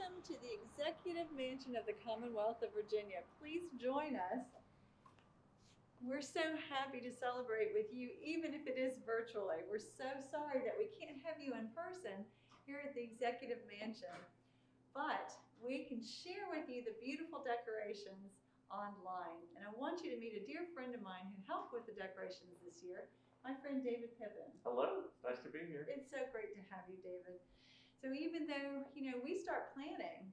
welcome to the Executive Mansion of the Commonwealth of Virginia. Please join us. We're so happy to celebrate with you, even if it is virtually. We're so sorry that we can't have you in person here at the Executive Mansion, but we can share with you the beautiful decorations online. And I want you to meet a dear friend of mine who helped with the decorations this year, my friend David Pippin. Hello, it's nice to be here. It's so great to have you, David. So even though, we start planning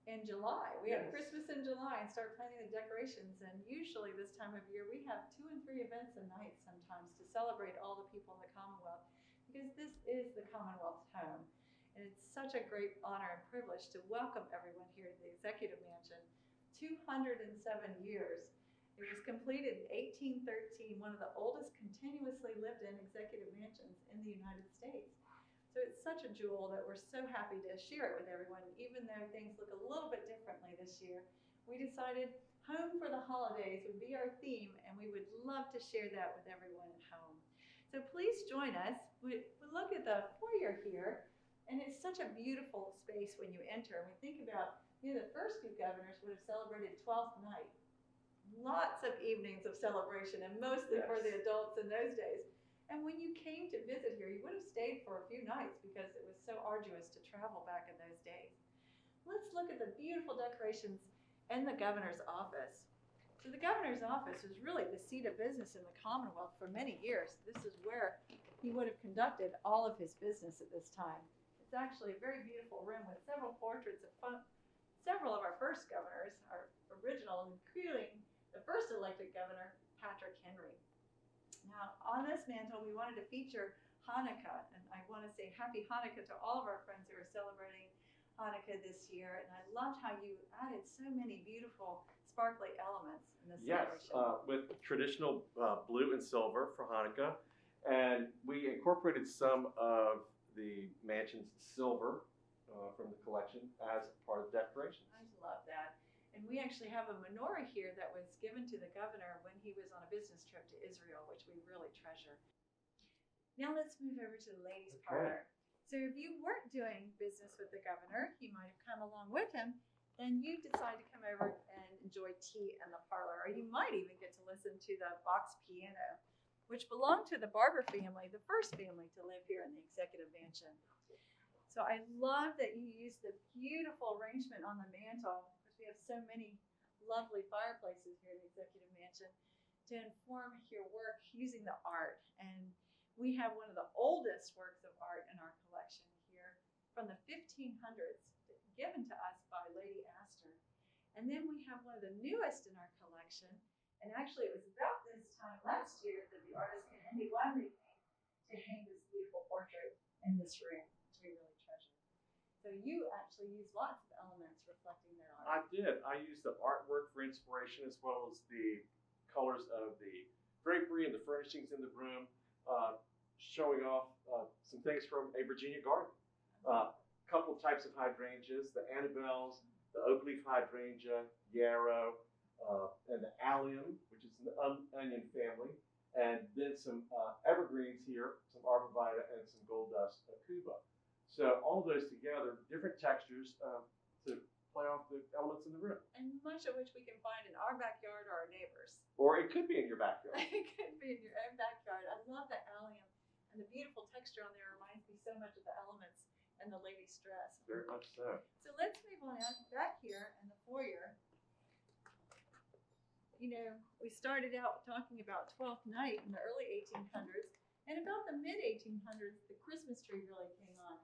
in July, we have Christmas in July and start planning the decorations. And usually this time of year, we have 2 and 3 events a night sometimes to celebrate all the people in the Commonwealth, because this is the Commonwealth's home. And it's such a great honor and privilege to welcome everyone here to the Executive Mansion. 207 years. It was completed in 1813, one of the oldest continuously lived in executive mansions in the United States. So it's such a jewel that we're so happy to share it with everyone, even though things look a little bit differently this year. We decided home for the holidays would be our theme, and we would love to share that with everyone at home. So please join us. We look at the foyer here, and it's such a beautiful space when you enter. And we think about, the first few governors would have celebrated 12th night. Lots of evenings of celebration, and mostly for the adults in those days. And when you came to visit here, you would have stayed for a few nights because it was so arduous to travel back in those days. Let's look at the beautiful decorations in the governor's office. So the governor's office was really the seat of business in the Commonwealth for many years. This is where he would have conducted all of his business at this time. It's actually a very beautiful room with several portraits of several of our first governors, our original, including the first elected governor, Patrick Henry. Now, on this mantle, we wanted to feature Hanukkah, and I want to say Happy Hanukkah to all of our friends who are celebrating Hanukkah this year. And I loved how you added so many beautiful, sparkly elements in this celebration. Yes, with traditional blue and silver for Hanukkah, and we incorporated some of the mansion's silver from the collection as part of the decorations. I love that. And we actually have a menorah here that was given to the governor when he was on a business trip to Israel, which we really treasure. Now let's move over to the ladies' parlor. So if you weren't doing business with the governor, you might have come along with him, then you decide to come over and enjoy tea in the parlor, or you might even get to listen to the box piano, which belonged to the Barber family, the first family to live here in the Executive Mansion. So I love that you used the beautiful arrangement on the mantle. We have so many lovely fireplaces here at the Executive Mansion to inform your work using the art. And we have one of the oldest works of art in our collection here from the 1500s, given to us by Lady Astor. And then we have one of the newest in our collection. And actually, it was about this time last year that the artist Andy Wiley came to hang this beautiful portrait in this room, which we really treasure. So you actually use lots of elements reflecting their art. I did. I used the artwork for inspiration, as well as the colors of the drapery and the furnishings in the room, showing off some things from a Virginia garden. A couple of types of hydrangeas, the Annabelles, the oak leaf hydrangea, yarrow, and the allium, which is an onion family, and then some evergreens here, some arborvitae, and some gold dust cuba. So all those together, different textures to play off the elements in the room. And much of which we can find in our backyard or our neighbors. Or it could be in your backyard. It could be in your own backyard. I love the allium, and the beautiful texture on there reminds me so much of the elements and the lady's dress. Very much so. So let's move on out back here in the foyer. We started out talking about 12th night in the early 1800s, and about the mid 1800s, the Christmas tree really came on.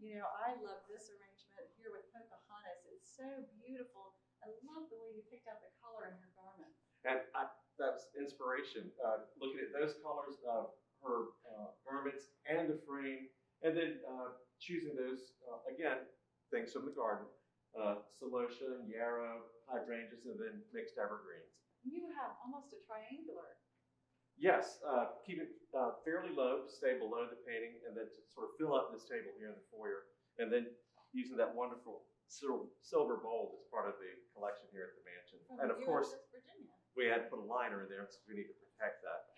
I love this arrangement here with Pocahontas. It's so beautiful. I love the way you picked out the color in her garment. And that was inspiration, looking at those colors of her garments and the frame, and then choosing those, again, things from the garden, celosia, yarrow, hydrangeas, and then mixed evergreens. You have almost a triangular. Yes, keep it fairly low to stay below the painting, and then to sort of fill up this table here in the foyer, and then using that wonderful silver bowl as part of the collection here at the mansion. From and of course, Virginia. We had to put a liner in there because we need to protect that.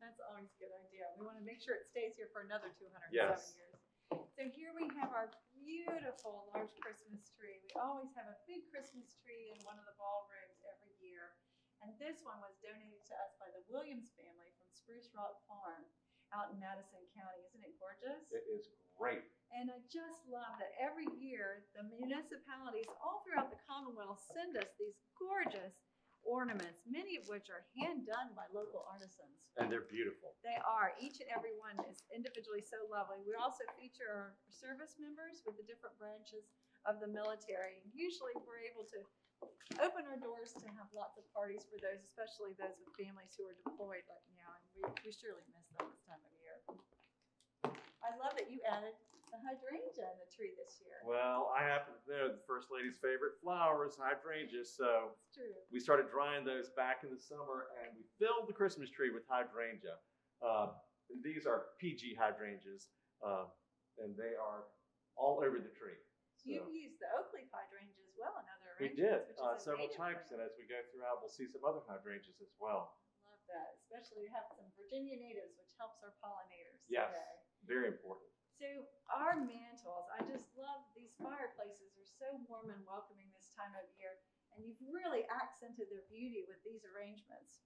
That's always a good idea. We want to make sure it stays here for another 207 Yes. years. So here we have our beautiful large Christmas tree. We always have a big Christmas tree in one of the ballrooms every year. And this one was donated to us by the Williams family from Spruce Rock Farm out in Madison County. Isn't it gorgeous? It is great. And I just love that every year the municipalities all throughout the Commonwealth send us these gorgeous ornaments, many of which are hand done by local artisans. And they're beautiful. They are. Each and every one is individually so lovely. We also feature our service members with the different branches of the military. Usually we're able to open our doors to have lots of parties for those, especially those with families who are deployed right now. And we surely miss them this time of year. I love that you added the hydrangea in the tree this year. Well, I happen to know the First Lady's favorite flower is hydrangea, so It's true. we started drying those back in the summer, and we filled the Christmas tree with hydrangea. These are PG hydrangeas, and they are all over the tree. So You've used the oak leaf hydrangea as well in other we arrangements, did which is a several native types, plant. and as we go throughout, we'll see some other hydrangeas as well. Love that. Especially we have some Virginia natives, which helps our pollinators Yes, today. very important. So our mantels, I just love these fireplaces are so warm and welcoming this time of year, and you've really accented their beauty with these arrangements.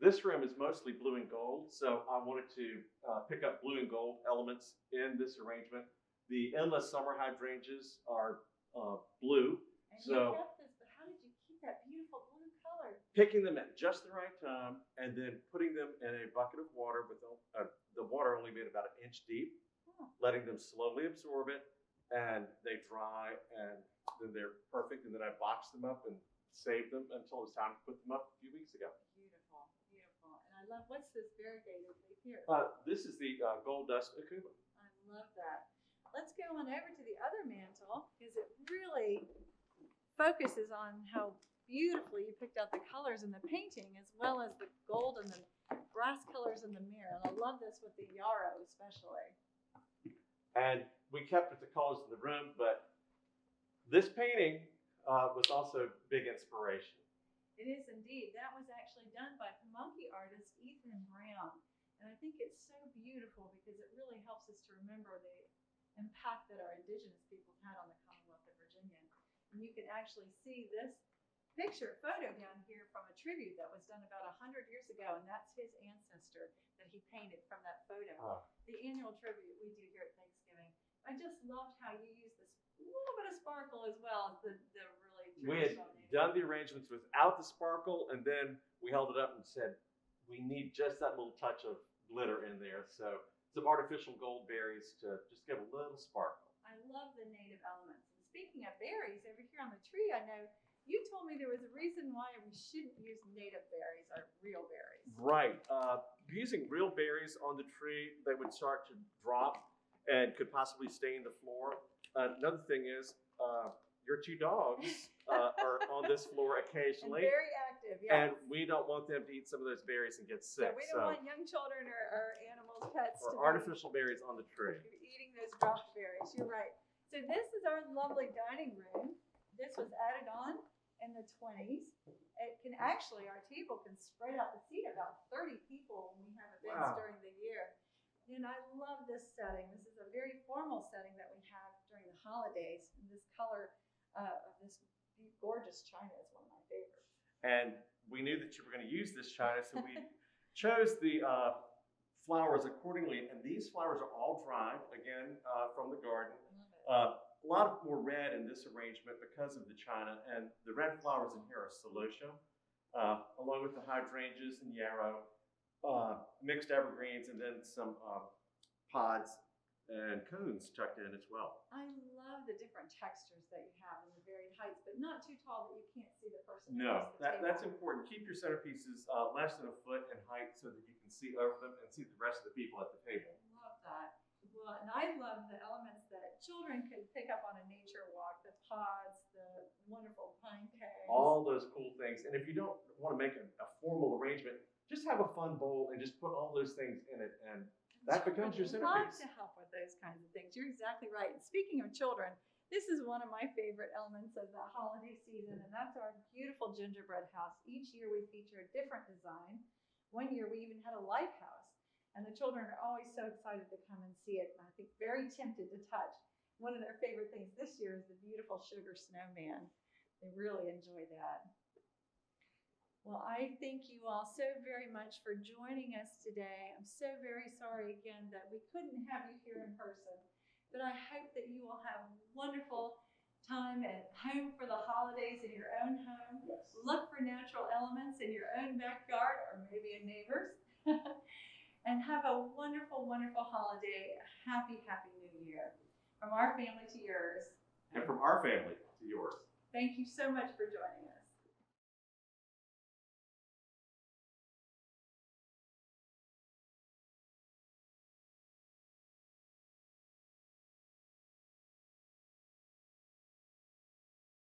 This room is mostly blue and gold, so I wanted to pick up blue and gold elements in this arrangement. The endless summer hydrangeas are blue, And so you kept this, but how did you keep that beautiful blue color? picking them at just the right time and then putting them in a bucket of water with the water only being about 1 inch deep, Oh. letting them slowly absorb it, and they dry, and then they're perfect. And then I boxed them up and saved them until it was time to put them up a few weeks ago. Beautiful, beautiful. And I love, what's this variegated leaf here? This is the gold dust akuma. I love that. Let's go on over to the other mantle because it really focuses on how beautifully you picked out the colors in the painting as well as the gold and the brass colors in the mirror. And I love this with the yarrow especially. And we kept with the colors of the room, but this painting was also big inspiration. It is indeed. That was actually done by Pamunkey artist Ethan Brown. And I think it's so beautiful because it really helps us to remember the impact that our indigenous people had on the Commonwealth of Virginia. And you can actually see this photo down here from a tribute that was done about 100 years ago, and that's his ancestor that he painted from that photo. The annual tribute we do here at Thanksgiving. I just loved how you used this little bit of sparkle as well as the really We had traditional native. done the arrangements without the sparkle, and then we held it up and said, we need just that little touch of glitter in there. So some artificial gold berries to just give a little sparkle. I love the native elements. And speaking of berries, over here on the tree, I know you told me there was a reason why we shouldn't use native berries or real berries. Right. Using real berries on the tree, they would start to drop and could possibly stain the floor. Another thing is, your two dogs are on this floor occasionally. And very active, yes. And we don't want them to eat some of those berries and get So sick. we don't want young children or animals, pets or to artificial berries on the tree. be eating those dropped berries. You're right. So this is our lovely dining room. This was added on in the 20s. It can actually, our table can spread out to seat about 30 people when we have events Wow. during the year. And I love this setting. This is a very formal setting that we have during the holidays. And this color of this gorgeous china is one of my favorites. And we knew that you were going to use this china, so we chose the flowers accordingly. And these flowers are all dried, again, from the garden. Love it. A lot more red in this arrangement because of the china, and the red flowers in here are celosia, along with the hydrangeas and yarrow, mixed evergreens, and then some pods and cones tucked in as well. I love the different textures that you have and the varied heights, but not too tall that you can't see the person. No, across the table. that's important. Keep your centerpieces less than a foot in height so that you can see over them and see the rest of the people at the table. I love that. Well, and I love the elements that children could pick up on a nature walk, the pods, the wonderful pine cones. All those cool things. And if you don't want to make a formal arrangement, just have a fun bowl and just put all those things in it, and that becomes your Children love centerpiece. to help with those kinds of things. You're exactly right. And speaking of children, this is one of my favorite elements of the holiday season, and that's our beautiful gingerbread house. Each year we feature a different design. One year we even had a lighthouse. And the children are always so excited to come and see it. And I think very tempted to touch. One of their favorite things this year is the beautiful sugar snowman. They really enjoy that. Well, I thank you all so very much for joining us today. I'm so very sorry again that we couldn't have you here in person, but I hope that you will have a wonderful time at home for the holidays in your own home. Yes. Look for natural elements in your own backyard or maybe a neighbor's. And have a wonderful, wonderful holiday. A happy, happy New Year. From our family to yours. And from our family to yours. Thank you so much for joining us.